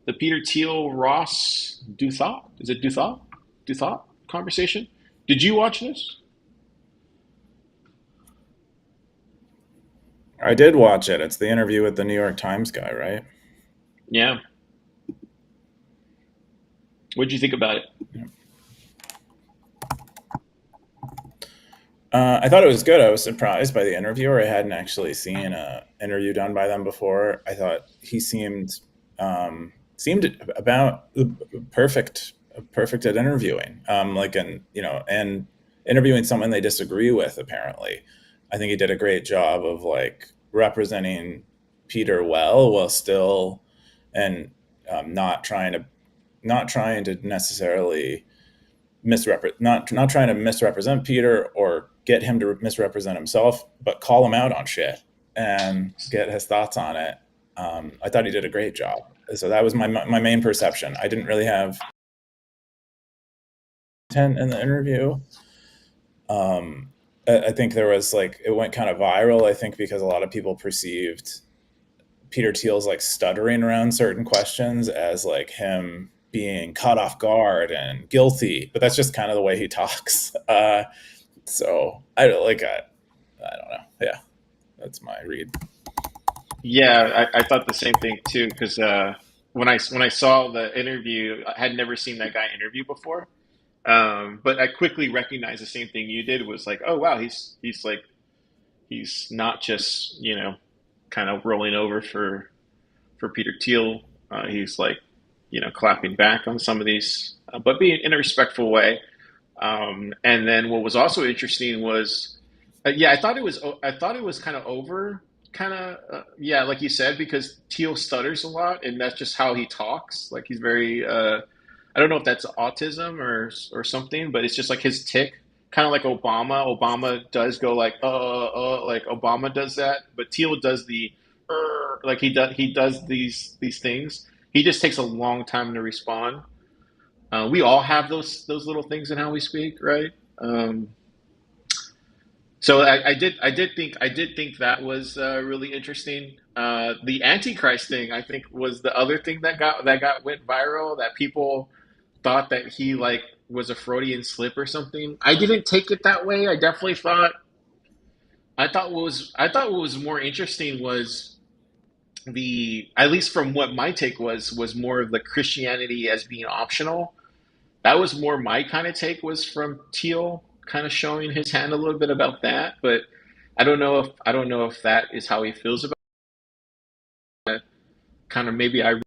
the Peter Thiel Ross Douthat. Is it Douthat? Douthat conversation. Did you watch this? I did watch it. It's the interview with the New York Times guy, right? Yeah. What did you think about it? I thought it was good. I was surprised by the interviewer. I hadn't actually seen a interview done by them before. I thought he seemed about perfect at interviewing. And interviewing someone they disagree with. Apparently, I think he did a great job of like representing Peter well, while still and not trying to necessarily not trying to misrepresent Peter or get him to misrepresent himself, but call him out on shit and get his thoughts on it. I thought he did a great job. So that was my main perception. I didn't really have intent in the interview. I think there was like it went kind of viral. I think because a lot of people perceived Peter Thiel's like stuttering around certain questions as like him being caught off guard and guilty, but that's just kind of the way he talks. So I don't like I don't know. Yeah, that's my read. Yeah, I thought the same thing too. Because when I saw the interview, I had never seen that guy interview before. But I quickly recognized the same thing you did. Was like, oh wow, he's like he's not just kind of rolling over for Peter Thiel. He's like clapping back on some of these, but being in a respectful way. And then what was also interesting was, yeah, I thought it was kind of over, kind of, yeah, like you said, because Teal stutters a lot, and that's just how he talks. Like he's very, I don't know if that's autism or something, but it's just like his tick, kind of like Obama. Obama does go like Obama does that, but Teal does the, like he does these things. He just takes a long time to respond. We all have those little things in how we speak, right? Um, so I did think that was really interesting. The Antichrist thing, I think, was the other thing that got went viral. That people thought that he like was a Freudian slip or something. I didn't take it that way. I definitely thought. I thought what was more interesting was the, at least from what my take was more of the Christianity as being optional. That was more my kind of take, was from Teal kind of showing his hand a little bit about that, but I don't know if that is how he feels about it. Kind of maybe I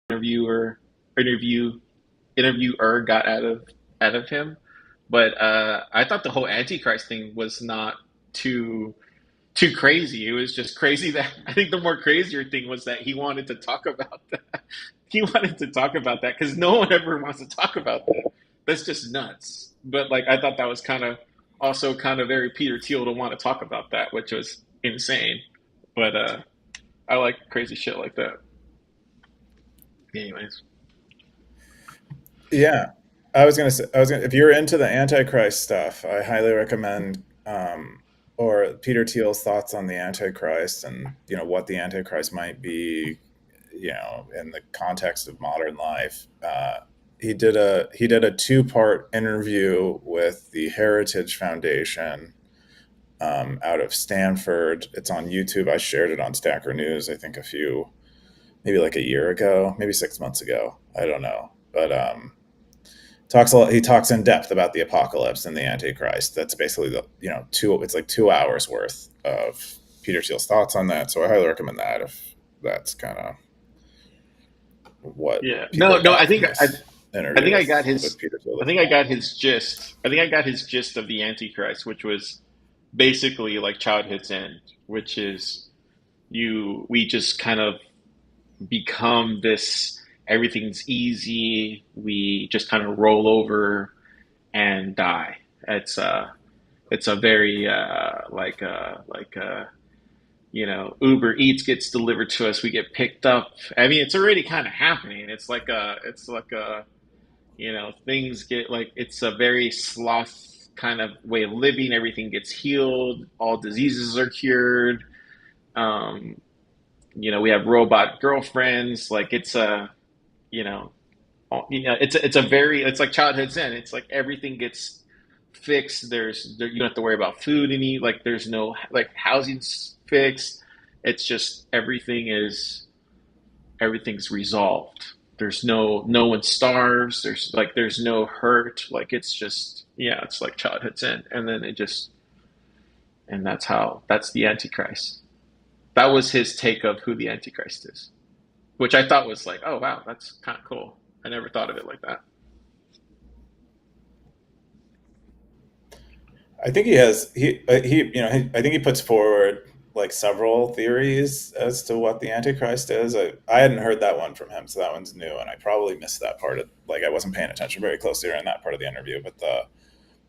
interviewer interview interviewer got out of him, but I thought the whole Antichrist thing was not too too crazy. It was just crazy that I think the more crazier thing was that he wanted to talk about that. He wanted to talk about that because no one ever wants to talk about that. That's just nuts. But like I thought that was kind of also kind of very Peter Thiel to want to talk about that, which was insane. But I like crazy shit like that. Anyways, Yeah, if you're into the Antichrist stuff, I highly recommend or Peter Thiel's thoughts on the Antichrist and what the Antichrist might be, in the context of modern life. He did a 2-part interview with the Heritage Foundation out of Stanford. It's on YouTube. I shared it on Stacker.News. I think maybe like a year ago, maybe 6 months ago. I don't know, but he talks in depth about the apocalypse and the Antichrist. That's basically the two. It's like 2 hours worth of Peter Thiel's thoughts on that. So I highly recommend that if that's kind of what yeah, no, people no. I want think from I, this I interview think I got with his. Peter Thiel I this think I morning. got his gist. I think I got his gist of the Antichrist, which was basically like childhood's end, which is we just kind of become this, everything's easy, we just kind of roll over and die. It's a very Uber Eats gets delivered to us, we get picked up. I mean, it's already kind of happening. It's like a things get like, it's a very sloth kind of way of living. Everything gets healed, all diseases are cured. um We have robot girlfriends. Like it's a, you know, it's like childhood zen. It's like everything gets fixed. You don't have to worry about food any. Like there's no like housing's fixed. It's just everything's resolved. There's no one starves. There's no hurt. Like it's just yeah, it's like childhood zen. And then that's the Antichrist. That was his take of who the Antichrist is, which I thought was like, oh wow, that's kind of cool. I never thought of it like that. I think he has he you know I think he puts forward like several theories as to what the Antichrist is. I hadn't heard that one from him, so that one's new, and I probably missed that part of like I wasn't paying attention very closely during that part of the interview. But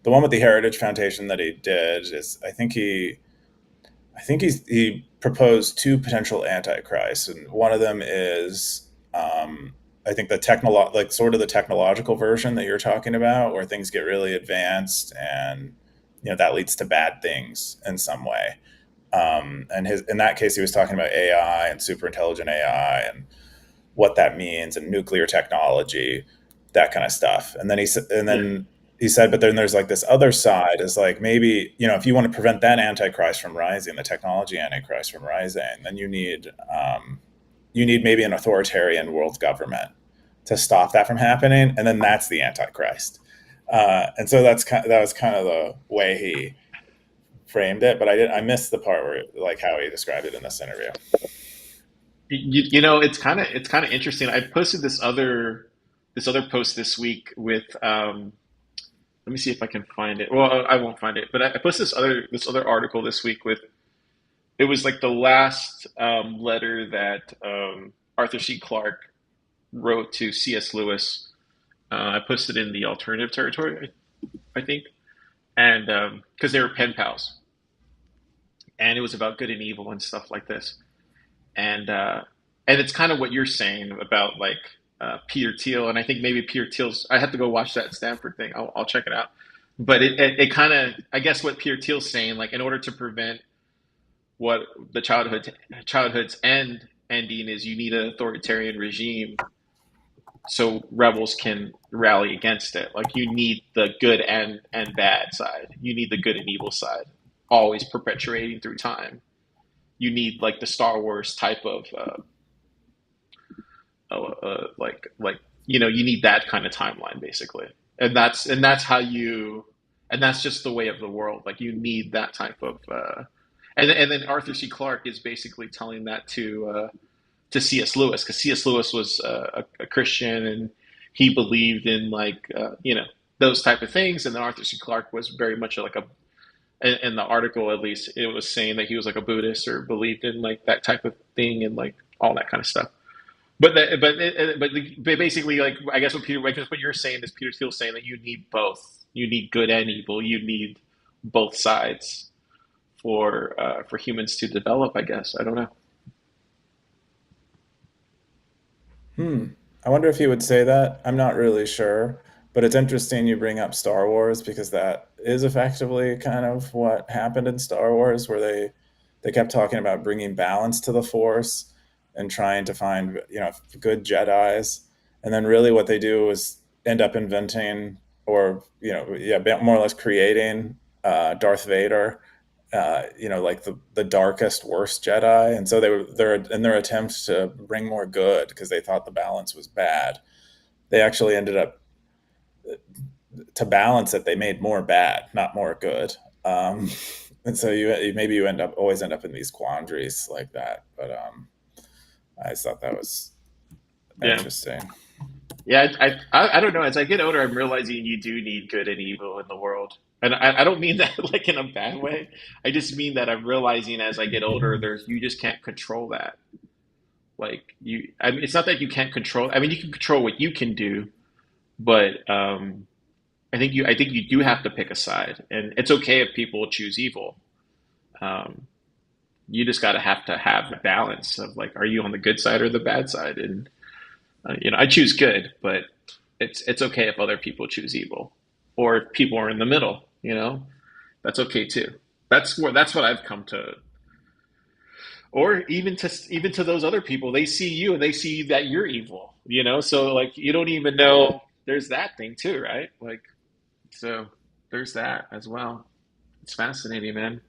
the one with the Heritage Foundation that he did is he proposed two potential antichrists, and one of them is I think like sort of the technological version that you're talking about, where things get really advanced and that leads to bad things in some way. And in that case, he was talking about AI and super intelligent AI and what that means and nuclear technology, that kind of stuff. And Yeah, then he said, but then there's like this other side is like maybe if you want to prevent that antichrist from rising, the technology antichrist from rising, then you need maybe an authoritarian world government to stop that from happening, and then that's the antichrist. And so that was kind of the way he framed it, but I missed the part where like how he described it in this interview. it's kind of interesting. I posted this other post this week with let me see if I can find it. Well, I won't find it, but I posted this other article this week with it was like the last letter that Arthur C. Clarke wrote to C.S. Lewis. I posted in the alternative territory, I think, and because they were pen pals, and it was about good and evil and stuff like this, and uh, and it's kind of what you're saying about like Peter Thiel, and I think maybe Peter Thiel's. I have to go watch that Stanford thing. I'll check it out. But it kind of, I guess, what Peter Thiel's saying, like in order to prevent what the childhood's ending is, you need an authoritarian regime so rebels can rally against it. Like you need the good and bad side. You need the good and evil side, always perpetuating through time. You need like the Star Wars type of you need that kind of timeline basically, and that's how you and that's just the way of the world. Like you need that type of and then Arthur C. Clarke is basically telling that to C.S. Lewis because C.S. Lewis was a Christian and he believed in like those type of things, and then Arthur C. Clarke was very much like a in the article at least it was saying that he was like a Buddhist or believed in like that type of thing and like all that kind of stuff. But basically, like I guess what you're saying is Peter Thiel's saying that you need both. You need good and evil. You need both sides for humans to develop. I guess I don't know. Hmm. I wonder if he would say that. I'm not really sure, but it's interesting you bring up Star Wars because that is effectively kind of what happened in Star Wars, where they kept talking about bringing balance to the Force and trying to find good Jedi's, and then really what they do is end up inventing or yeah, more or less creating Darth Vader, like the darkest, worst Jedi. And so they're in their attempts to bring more good because they thought the balance was bad. They actually ended up to balance it. They made more bad, not more good. And so maybe you always end up in these quandaries like that. But I just thought that was Yeah, interesting. yeah. I don't know. As I get older, I'm realizing you do need good and evil in the world, and I don't mean that like in a bad way. I just mean that I'm realizing as I get older, there's you just can't control that. Like I mean, it's not that you can't control. I mean, you can control what you can do, but I think you do have to pick a side, and it's okay if people choose evil. Um, you just gotta have to have the balance of like, are you on the good side or the bad side? And I choose good, but it's okay if other people choose evil, or if people are in the middle. That's okay too. That's what I've come to or even to those other people, they see you and they see that you're evil, so like you don't even know there's that thing too, right? Like, so there's that as well. It's fascinating, man.